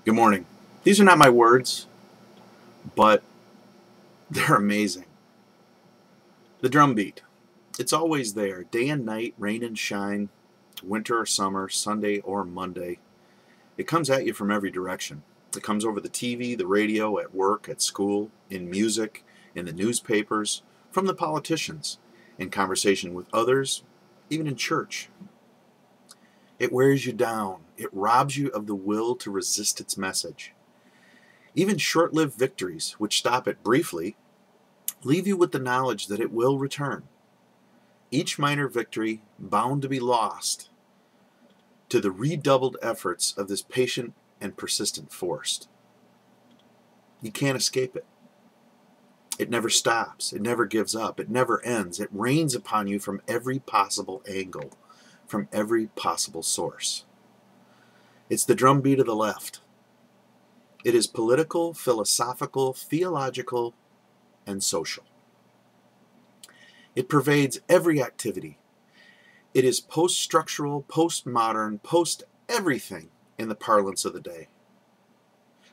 Good morning. These are not my words, but they're amazing. The drum beat. It's always there, day and night, rain and shine, winter or summer, Sunday or Monday. It comes at you from every direction. It comes over the TV, the radio, at work, at school, in music, in the newspapers, from the politicians, in conversation with others, even in church. It wears you down. It robs you of the will to resist its message. Even short-lived victories, which stop it briefly, leave you with the knowledge that it will return. Each minor victory bound to be lost to the redoubled efforts of this patient and persistent force. You can't escape it. It never stops. It never gives up. It never ends. It rains upon you from every possible angle, from every possible source. It's the drumbeat of the left. It is political, philosophical, theological, and social. It pervades every activity. It is post-structural, post-modern, post-everything in the parlance of the day.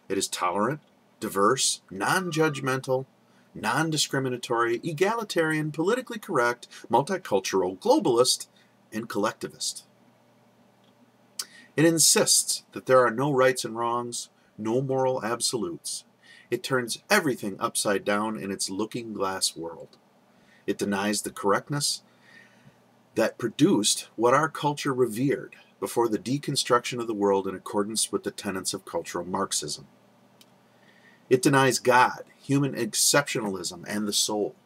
It is tolerant, diverse, non-judgmental, non-discriminatory, egalitarian, politically correct, multicultural, globalist, and collectivist. It insists that there are no rights and wrongs, no moral absolutes. It turns everything upside down in its looking-glass world. It denies the correctness that produced what our culture revered before the deconstruction of the world in accordance with the tenets of cultural Marxism. It denies God, human exceptionalism, and the soul.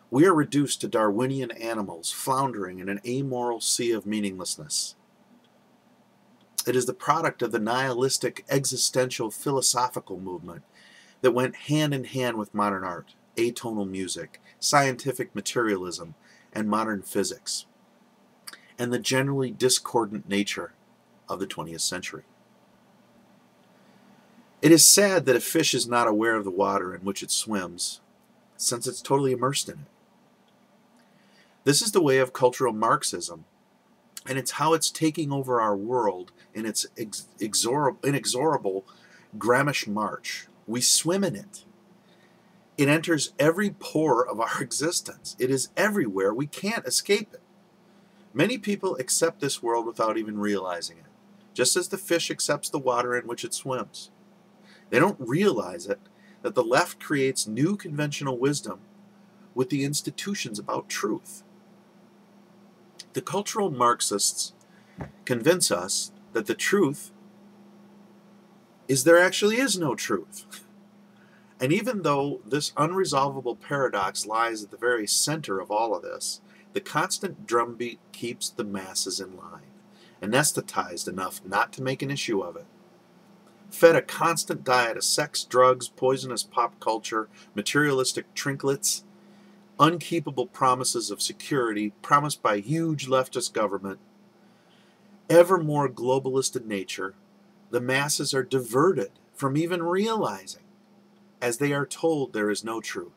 We are reduced to Darwinian animals floundering in an amoral sea of meaninglessness. It is the product of the nihilistic existential philosophical movement that went hand in hand with modern art, atonal music, scientific materialism, and modern physics, and the generally discordant nature of the 20th century. It is sad that a fish is not aware of the water in which it swims, since it's totally immersed in it. This is the way of cultural Marxism, and it's how it's taking over our world in its inexorable Gramish march. We swim in it. It enters every pore of our existence. It is everywhere. We can't escape it. Many people accept this world without even realizing it, just as the fish accepts the water in which it swims. They don't realize it, that the left creates new conventional wisdom with the institutions about truth. The cultural Marxists convince us that the truth is there actually is no truth. And even though this unresolvable paradox lies at the very center of all of this, the constant drumbeat keeps the masses in line, anesthetized enough not to make an issue of it. Fed a constant diet of sex, drugs, poisonous pop culture, materialistic trinkets, unkeepable promises of security promised by huge leftist government, ever more globalist in nature, the masses are diverted from even realizing, as they are told there is no truth,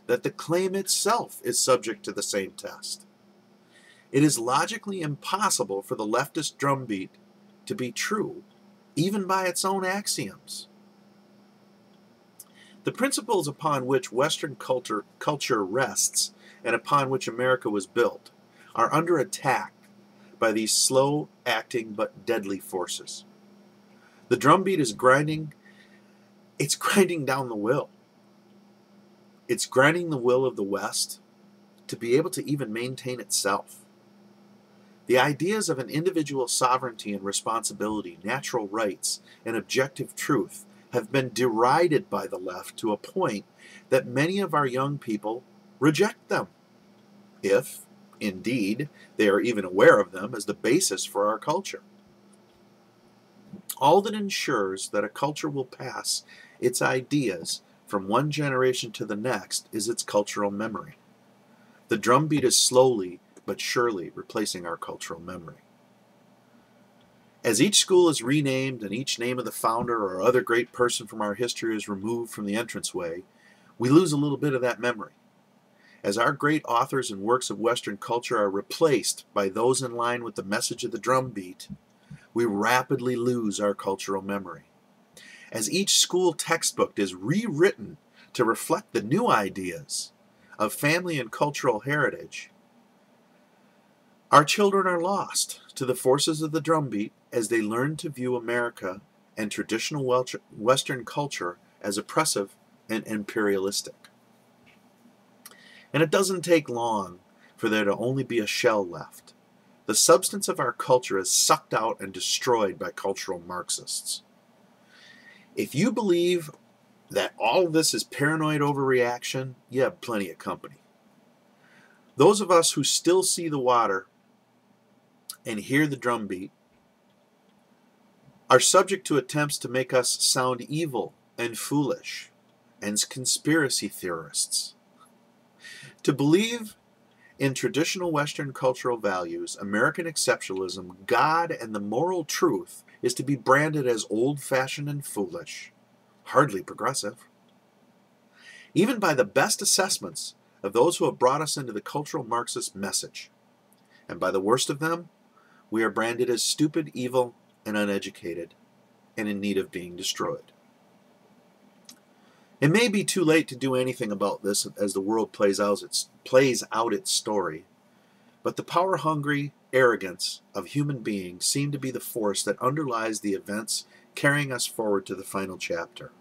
that the claim itself is subject to the same test. It is logically impossible for the leftist drumbeat to be true, even by its own axioms. The principles upon which Western culture rests and upon which America was built are under attack by these slow-acting but deadly forces. The drumbeat is grinding down the will. It's grinding the will of the West to be able to even maintain itself. The ideas of an individual sovereignty and responsibility, natural rights, and objective truth have been derided by the left to a point that many of our young people reject them, if, indeed, they are even aware of them as the basis for our culture. All that ensures that a culture will pass its ideas from one generation to the next is its cultural memory. The drumbeat is slowly but surely replacing our cultural memory. As each school is renamed and each name of the founder or other great person from our history is removed from the entranceway, we lose a little bit of that memory. As our great authors and works of Western culture are replaced by those in line with the message of the drumbeat, we rapidly lose our cultural memory. as each school textbook is rewritten to reflect the new ideas of family and cultural heritage, our children are lost to the forces of the drumbeat as they learn to view America and traditional Western culture as oppressive and imperialistic. And it doesn't take long for there to only be a shell left. The substance of our culture is sucked out and destroyed by cultural Marxists. If you believe that all of this is paranoid overreaction, you have plenty of company. Those of us who still see the water and hear the drumbeat are subject to attempts to make us sound evil and foolish and conspiracy theorists. To believe in traditional Western cultural values, American exceptionalism, God, and the moral truth is to be branded as old-fashioned and foolish, hardly progressive. Even by the best assessments of those who have brought us into the cultural Marxist message, and by the worst of them, we are branded as stupid, evil, and uneducated, and in need of being destroyed. It may be too late to do anything about this as the world plays out its story, but the power-hungry arrogance of human beings seem to be the force that underlies the events carrying us forward to the final chapter.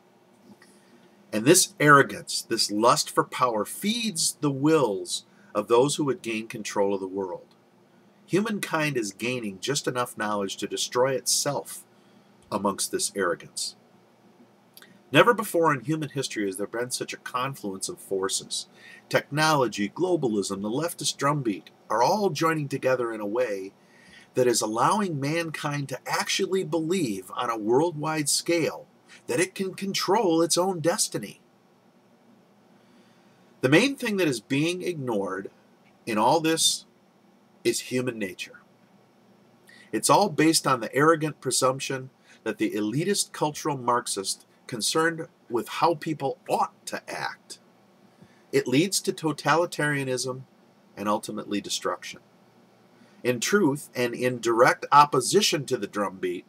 And this arrogance, this lust for power, feeds the wills of those who would gain control of the world. Humankind is gaining just enough knowledge to destroy itself amongst this arrogance. Never before in human history has there been such a confluence of forces. Technology, globalism, the leftist drumbeat are all joining together in a way that is allowing mankind to actually believe on a worldwide scale that it can control its own destiny. The main thing that is being ignored in all this is human nature. It's all based on the arrogant presumption that the elitist cultural Marxist concerned with how people ought to act. It leads to totalitarianism and ultimately destruction. In truth, and in direct opposition to the drumbeat,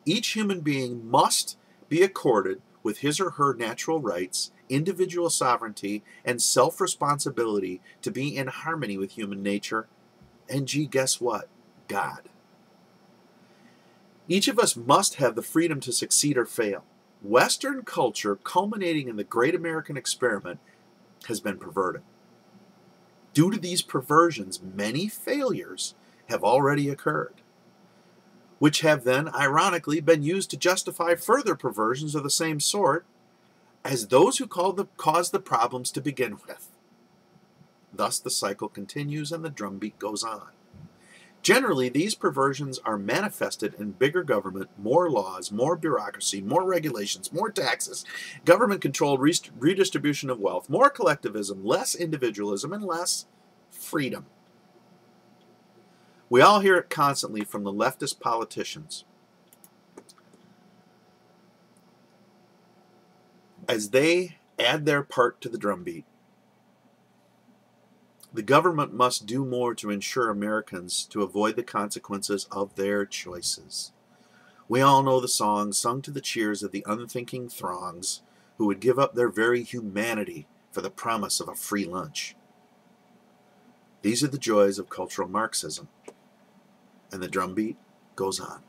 each human being must be accorded with his or her natural rights, individual sovereignty, and self-responsibility to be in harmony with human nature, and gee, guess what? God. Each of us must have the freedom to succeed or fail. Western culture, culminating in the great American experiment, has been perverted. Due to these perversions, many failures have already occurred, which have then, ironically, been used to justify further perversions of the same sort as those who caused the problems to begin with. Thus the cycle continues and the drumbeat goes on. Generally, these perversions are manifested in bigger government, more laws, more bureaucracy, more regulations, more taxes, government-controlled redistribution of wealth, more collectivism, less individualism, and less freedom. We all hear it constantly from the leftist politicians as they add their part to the drumbeat. The government must do more to ensure Americans to avoid the consequences of their choices. We all know the song sung to the cheers of the unthinking throngs who would give up their very humanity for the promise of a free lunch. These are the joys of cultural Marxism, and the drumbeat goes on.